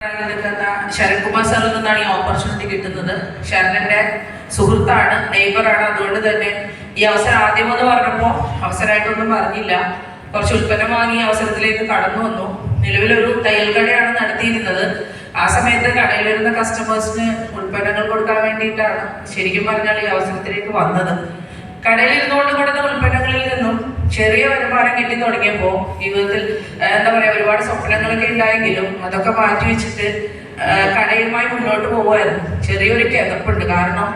ശരൺകുമാർ സാറിൽ നിന്നാണ് ഈ ഓപ്പർച്യൂണിറ്റി കിട്ടുന്നത്. ശരണിന്റെ സുഹൃത്താണ്, നെയ്ബറാണ്. അതുകൊണ്ട് തന്നെ ഈ അവസരം ആദ്യമെന്ന് പറഞ്ഞപ്പോൾ അവസരമായിട്ടൊന്നും പറഞ്ഞില്ല. കുറച്ച് ഉൽപ്പന്നം വാങ്ങി അവസരത്തിലേക്ക് കടന്നു വന്നു. നിലവിലൊരു തയ്യൽ കടയാണ് നടത്തിയിരുന്നത്. ആ സമയത്ത് കടയിൽ വരുന്ന കസ്റ്റമേഴ്സിന് ഉൽപ്പന്നങ്ങൾ കൊടുക്കാൻ വേണ്ടിയിട്ടാണ് ശരിക്കും പറഞ്ഞാൽ ഈ അവസരത്തിലേക്ക് വന്നത്. കടയിൽ ഇരുന്നുകൊണ്ട് കൊടുത്ത ഉൽപ്പന്നങ്ങളിൽ നിന്നും ചെറിയ വരുമാനം കിട്ടി തുടങ്ങിയപ്പോൾ ജീവിതത്തിൽ എന്താ പറയുക, ഒരുപാട് സ്വപ്നങ്ങളൊക്കെ ഉണ്ടായെങ്കിലും അതൊക്കെ മാറ്റി വെച്ചിട്ട് കടയുമായി മുന്നോട്ട് പോകുമായിരുന്നു. ചെറിയൊരു കിതപ്പുണ്ട്. കാരണം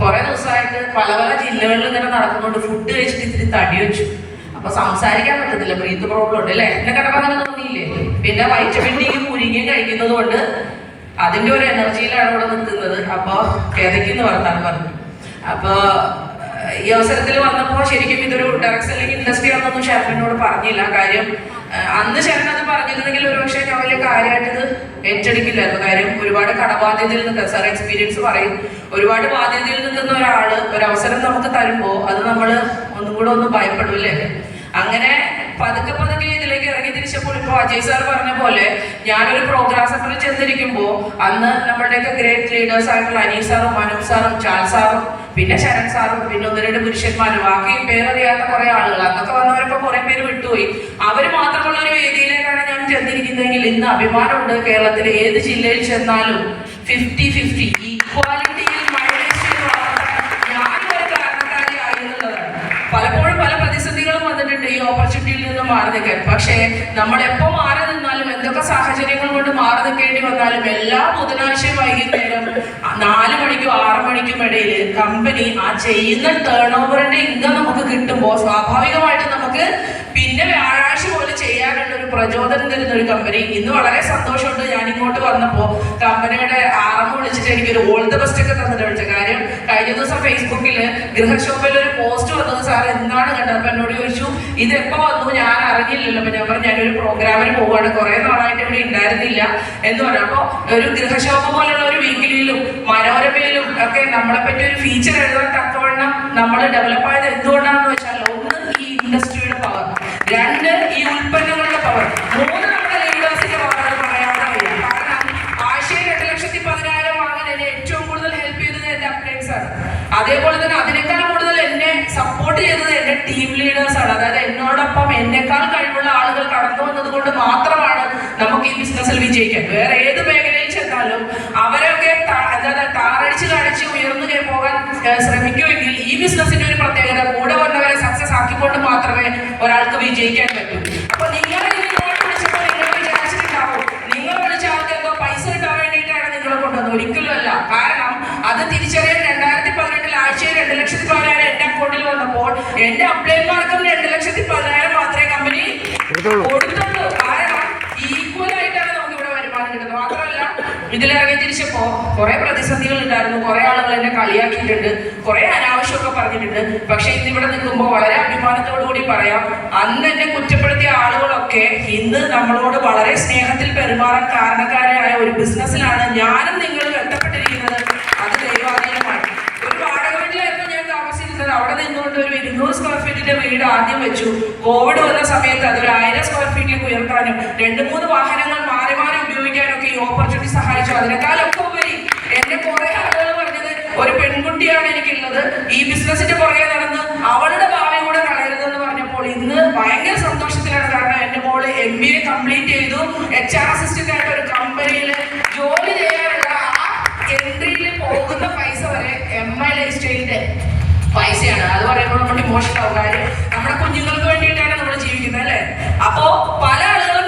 കുറെ ദിവസമായിട്ട് പല പല ജില്ലകളിൽ ഇങ്ങനെ നടക്കുന്നുണ്ട്. ഫുഡ് കഴിച്ചിട്ട് ഇത്തിരി തടി വെച്ചു. അപ്പൊ സംസാരിക്കാൻ പറ്റത്തില്ല, ബ്രീത്ത് പ്രോബ്ലം ഉണ്ട് അല്ലേ? എന്നെ കണ്ടപ്പോൾ അങ്ങനെ തോന്നിയില്ലേ? പിന്നെ വൈറ്റമിൻ ഡി മുരിങ്ങയും കഴിക്കുന്നത് കൊണ്ട് അതിന്റെ ഒരു എനർജിയിലാണ് ഇവിടെ നിൽക്കുന്നത്. അപ്പൊ കിതയ്ക്കെന്ന് പറഞ്ഞു. അപ്പൊ ഈ അവസരത്തിൽ വന്നപ്പോൾ ശരിക്കും ഇതൊരു ഡയറക്ട് സെല്ലിംഗ് ഇൻഡസ്ട്രി ആണെന്നൊന്നും ശരണിനോട് പറഞ്ഞില്ല. കാര്യം അന്ന് ശരൺ അത് പറഞ്ഞിരുന്നെങ്കിൽ ഒരുപക്ഷെ ഞാൻ വലിയ കാര്യമായിട്ട് ഇത് ഏറ്റെടുക്കില്ലായിരുന്നു. കാര്യം ഒരുപാട് കടബാധ്യതയിൽ നിൽക്കുക, സാർ എക്സ്പീരിയൻസ് പറയും, ഒരുപാട് ബാധ്യതയിൽ നിൽക്കുന്ന ഒരാള് ഒരു അവസരം നമുക്ക് തരുമ്പോൾ അത് നമ്മൾ ഒന്നും കൂടെ ഒന്ന് ഭയപ്പെടില്ലേ. അങ്ങനെ പതുക്കെ ഇതിലേക്ക് ഇറങ്ങി തിരിച്ചപ്പോൾ ഇപ്പോൾ അജയ് സാർ പറഞ്ഞ പോലെ ഞാനൊരു പ്രോഗ്രാം സെന്ററിൽ ചെന്നിരിക്കുമ്പോൾ അന്ന് നമ്മളുടെയൊക്കെ ഗ്രേറ്റ് ലീഡേഴ്സ് ആയിട്ടുള്ള അനീസ് സാറും മനോജ് സാറും ചാൽ സാറും പിന്നെ ശരൺ സാറും പിന്നെ ഒന്ന് രണ്ട് പുരുഷന്മാരും ബാക്കി പേരറിയാത്ത കുറെ ആളുകൾ അന്നൊക്കെ വന്നവരൊക്കെ കുറെ പേര് വിട്ടുപോയി. അവർ മാത്രമുള്ള ഒരു വേദിയിലേക്കാണ് ഞാൻ ചെന്നിരിക്കുന്നതെങ്കിൽ ഇന്ന് അഭിമാനമുണ്ട്. കേരളത്തിലെ ഏത് ജില്ലയിൽ ചെന്നാലും 50-50 ഈക്വാലിറ്റിയിൽ ഞാനൊരു കാരണക്കാരിയായി എന്നുള്ളതാണ്. പലപ്പോഴും പല പ്രതിസന്ധികളും വന്നിട്ടുണ്ട് ഈ ഓപ്പർച്യൂണിറ്റിയിൽ നിന്ന് മാറി നിൽക്കാൻ. പക്ഷേ നമ്മൾ എപ്പോൾ മാറി നിന്നാലും എന്തൊക്കെ സാഹചര്യങ്ങൾ കൊണ്ട് മാറി നിൽക്കേണ്ടി വന്നാലും എല്ലാ ബുധനാഴ്ചയും വൈകുന്നേരം 4 മണിക്കും 6 മണിക്കും ഇടയിൽ കമ്പനി ആ ചെയ്യുന്ന ടേൺ ഓവറിന്റെ ഇൻകം നമുക്ക് കിട്ടുമ്പോൾ സ്വാഭാവികമായിട്ട് നമുക്ക് പിന്നെ വ്യാഴാഴ്ച പോലെ ചെയ്യാനുള്ള ഒരു പ്രചോദനം തരുന്ന ഒരു കമ്പനി. ഇന്ന് വളരെ സന്തോഷമുണ്ട്. ഞാൻ ഇങ്ങോട്ട് വന്നപ്പോൾ കമ്പനിയുടെ ആറമ്മ വിളിച്ചിട്ട് എനിക്കൊരു ഓൾ ദ ബെസ്റ്റ് ഒക്കെ തന്നിട്ട് വിളിച്ച കാര്യം കഴിഞ്ഞ ദിവസം ഫേസ്ബുക്കിൽ ഗൃഹശോഭയിൽ ഒരു പോസ്റ്റ് വന്നത് സാർ എന്താണ് കണ്ടത്. അപ്പൊ എന്നോട് ചോദിച്ചു ഇത് എപ്പോ വന്നു, ഞാൻ അറിഞ്ഞില്ലല്ലോ. അപ്പൊ ഞാൻ പറഞ്ഞു ഞാനൊരു പ്രോഗ്രാമിന് പോവാണ്, കുറെ നാളായിട്ട് ഇവിടെ ഉണ്ടായിരുന്നില്ല എന്ന് പറഞ്ഞു. അപ്പൊ ഒരു ഗൃഹശോഭ പോലുള്ള ഒരു വീക്കിലിയിലും മനോരമയിലും ഒക്കെ നമ്മളെ പറ്റി ഒരു ഫീച്ചർ എഴുതാൻ തക്കവണ്ണം നമ്മൾ ഡെവലപ്പ് ആയത് എന്തുകൊണ്ടാണെന്ന് വെച്ചാൽ ഒന്ന് ഈ ഇൻഡസ്ട്രിയുടെ പവർ, 2 ഈ ഉൽപ്പന്നങ്ങളുടെ പവർ, 3 നമ്മുടെ ലീഡേഴ്സിന്റെ പവർ പറയാതെ വയ്യ. കാരണം ആഴ്ചയിൽ 2,10,000 വാങ്ങാൻ എന്നെ ഏറ്റവും കൂടുതൽ ഹെൽപ്പ് ചെയ്തത് എന്റെ അപ്ഡേറ്റ്സ് ആണ്. അതേപോലെ തന്നെ അതിനേക്കാൾ കൂടുതൽ എന്നെ സപ്പോർട്ട് ചെയ്തത് എന്റെ ടീം ലീഡേഴ്സ് ആണ്. അതായത് എന്നോടൊപ്പം എന്നെക്കാൾ കഴിവുള്ള ആളുകൾ കടന്നു വന്നത് കൊണ്ട് മാത്രമാണ് നമുക്ക് ഈ ബിസിനസ്സിൽ വിജയിക്കാൻ. വേറെ ഏത് മേഖലയിൽ ചെന്നാലും അവരൊക്കെ താറടിച്ച് കാണിച്ച് ഉയർന്നു പോകാൻ ശ്രമിക്കുമെങ്കിൽ ഈ ബിസിനസിന്റെ ഒരു പ്രത്യേകത കൂടെ വന്നവരെ സക്സസ് ആക്കിക്കൊണ്ട് മാത്രമേ ഒരാൾക്ക് വിജയിക്കാൻ പറ്റൂ. അപ്പൊ നിങ്ങൾ വിളിച്ചപ്പോൾ നിങ്ങൾ വിചാരിച്ചിട്ടുണ്ടാവും നിങ്ങൾ വിളിച്ച ആൾക്ക് എന്തോ പൈസ കിട്ടാൻ വേണ്ടിയിട്ടാണ് നിങ്ങളെ കൊണ്ടുവന്നത്. ഒരിക്കലുമല്ല. കാരണം അത് തിരിച്ചറിയാൻ 2018 ആഴ്ചയിൽ 2,10,000 എന്റെ അക്കൗണ്ടിൽ വന്നപ്പോൾ എന്റെ അപ്ലൈമാർക്കും 2,10,000 മാത്രമേ കമ്പനി കൊടുത്തുള്ളൂ. കാരണം ഈക്വൽ ആയിട്ടാണ് നമുക്ക് ഇവിടെ വരുമാനം കിട്ടുന്നത്. മാത്രമല്ല ഇതിലിറങ്ങി തിരിച്ചപ്പോ കുറെ പ്രതിസന്ധികൾ ഉണ്ടായിരുന്നു. കുറെ ആളുകൾ എന്നെ കളിയാക്കിയിട്ടുണ്ട്, കുറെ അനാവശ്യമൊക്കെ പറഞ്ഞിട്ടുണ്ട്. പക്ഷെ ഇന്നിവിടെ നിൽക്കുമ്പോൾ വളരെ അഭിമാനത്തോടു കൂടി പറയാം, അന്ന് എന്നെ കുറ്റപ്പെടുത്തിയ ആളുകളൊക്കെ ഇന്ന് നമ്മളോട് വളരെ സ്നേഹത്തിൽ പെരുമാറാൻ കാരണക്കാരായ ഒരു ബിസിനസ്സിലാണ് ഞാനും നിങ്ങളും എത്തപ്പെട്ടിരിക്കുന്നത്. അത് ദൈവാധീനമാണ്. ഒരു വാടക വീട്ടിലായിരുന്നു ഞാൻ താമസിക്കുന്നത്. അവിടെ നിന്നുകൊണ്ട് ഒരു 200 സ്ക്വയർ ഫീറ്റിന്റെ വീട് ആദ്യം വെച്ചു. കോവിഡ് വന്ന സമയത്ത് അതൊരു 1000 സ്ക്വയർ ഫീറ്റിലേക്ക് ഉയർത്താനും 2-3 വാഹനങ്ങൾ മാറി മാറി ഉപയോഗിക്കാനൊക്കെ ഈ ഓപ്പർച്യൂണിറ്റി സഹായിച്ചു. അതിനേക്കാളൊക്കെ ഉപരി എന്റെ കുറെ ആളുകൾ പറഞ്ഞത് ഒരു പെൺകുട്ടിയാണ് എനിക്കുള്ളത്, ഈ ബിസിനസിന്റെ പുറകെ നടന്ന് അവളുടെ ഭാവി കൂടെ കളയരുതെന്ന് പറഞ്ഞപ്പോൾ ഇന്ന് ഭയങ്കര സന്തോഷത്തിലാണ്. കാരണം എന്റെ മോള് MBA കംപ്ലീറ്റ് ചെയ്തു. HR അസിസ്റ്റന്റ് ആയിട്ട് ഒരു കമ്പനിയിൽ ജോലി ചെയ്യാനുള്ള ആ എൻട്രിയിൽ പോകുന്ന പൈസ വരെ MI ലൈഫ് സ്റ്റൈലിന്റെ പൈസയാണ്. അത് പറയുമ്പോൾ നമ്മൾ ഇമോഷണൽ ആവും. കാര്യം നമ്മുടെ കുഞ്ഞുങ്ങൾക്ക് വേണ്ടിയിട്ടാണ് നമ്മൾ ജീവിക്കുന്നത് അല്ലേ? അപ്പോ പല ആളുകളും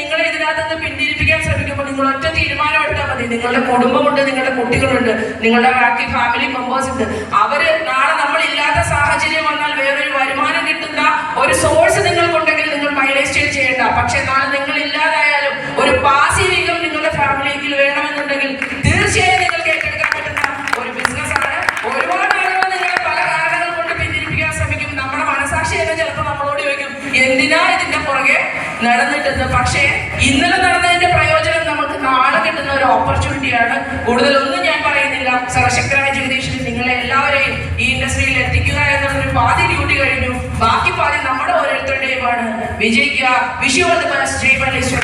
നിങ്ങളെ ഇതിനകത്ത് നിന്ന് പിന്തിരിപ്പിക്കാൻ ശ്രമിക്കുമ്പോൾ നിങ്ങൾ ഒറ്റ തീരുമാനം എടുത്താൽ മതി. നിങ്ങളുടെ കുടുംബമുണ്ട്, നിങ്ങളുടെ കുട്ടികളുണ്ട്, നിങ്ങളുടെ ബാക്കി ഫാമിലി മെമ്പേഴ്സ് ഉണ്ട്. അവര് നാളെ നമ്മളില്ലാത്ത സാഹചര്യം വന്നാൽ വേറൊരു വരുമാനം കിട്ടുന്ന ഒരു സോഴ്സ് നിങ്ങൾക്കുണ്ടെങ്കിൽ നിങ്ങൾ മൈലേജ് സ്റ്റേ ചെയ്യേണ്ട. പക്ഷെ നാളെ നിങ്ങൾ ഇല്ലാതായാലും ഒരു പാസീവ് ഇൻകം നിങ്ങളുടെ ഫാമിലിയിൽ വേണമെന്നുണ്ടെങ്കിൽ തീർച്ചയായും നിങ്ങൾക്ക് ഏറ്റെടുക്കാൻ പറ്റുന്ന ഒരു ബിസിനസ് ആണ്. ഒരുപാട് ആളുകൾ നിങ്ങളെ പല കാരണങ്ങൾ കൊണ്ട് പിന്തിരിപ്പിക്കാൻ ശ്രമിക്കും. നമ്മുടെ മനസാക്ഷി തന്നെ ചിലപ്പോൾ നമ്മളോട് ചോദിക്കും എന്തിനാ ഇതിന്റെ പുറകെ നടന്നിട്ടെന്ന്. പക്ഷേ ഇന്നലെ നടന്നതിന്റെ പ്രയോജനം നമുക്ക് നാളെ കിട്ടുന്ന ഒരു ഓപ്പർച്യൂണിറ്റിയാണ്. കൂടുതലൊന്നും ഞാൻ പറയുന്നില്ല. സർവശക്തനായ ജഗദീശൻ നിങ്ങളെ എല്ലാവരെയും ഈ ഇൻഡസ്ട്രിയിൽ എത്തിക്കുക എന്നുള്ളൊരു പാതി ഡ്യൂട്ടി കഴിഞ്ഞു. ബാക്കി പാതി നമ്മുടെ ഓരോരുത്തരുടെയുമാണ്. വിജയിക്കുക. Wish you all the best. ജയ് മല്ലേശ്വർ.